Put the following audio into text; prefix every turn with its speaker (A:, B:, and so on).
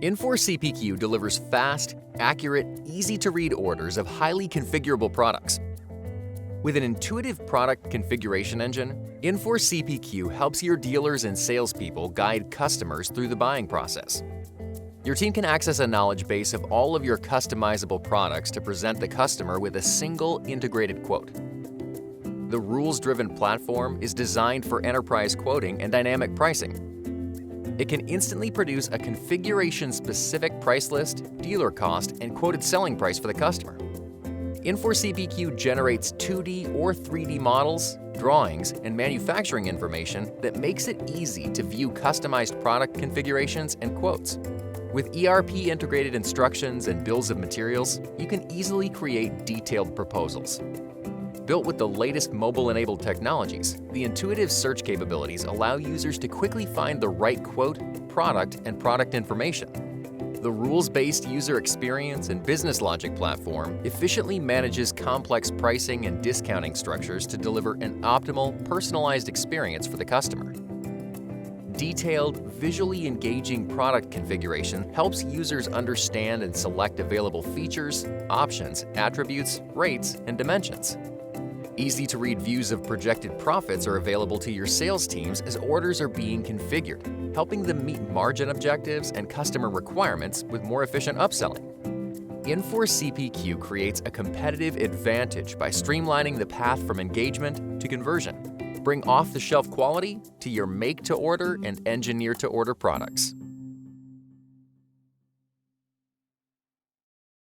A: Infor CPQ delivers fast, accurate, easy-to-read orders of highly configurable products. With an intuitive product configuration engine, Infor CPQ helps your dealers and salespeople guide customers through the buying process. Your team can access a knowledge base of all of your customizable products to present the customer with a single integrated quote. The rules-driven platform is designed for enterprise quoting and dynamic pricing. It can instantly produce a configuration-specific price list, dealer cost, and quoted selling price for the customer. Infor CPQ generates 2D or 3D models, drawings, and manufacturing information that makes it easy to view customized product configurations and quotes. With ERP-integrated instructions and bills of materials, you can easily create detailed proposals. Built with the latest mobile-enabled technologies, the intuitive search capabilities allow users to quickly find the right quote, product, and product information. The rules-based user experience and business logic platform efficiently manages complex pricing and discounting structures to deliver an optimal, personalized experience for the customer. Detailed, visually engaging product configuration helps users understand and select available features, options, attributes, rates, and dimensions. Easy-to-read views of projected profits are available to your sales teams as orders are being configured, helping them meet margin objectives and customer requirements with more efficient upselling. Infor CPQ creates a competitive advantage by streamlining the path from engagement to conversion. Bring off-the-shelf quality to your make-to-order and engineer-to-order products.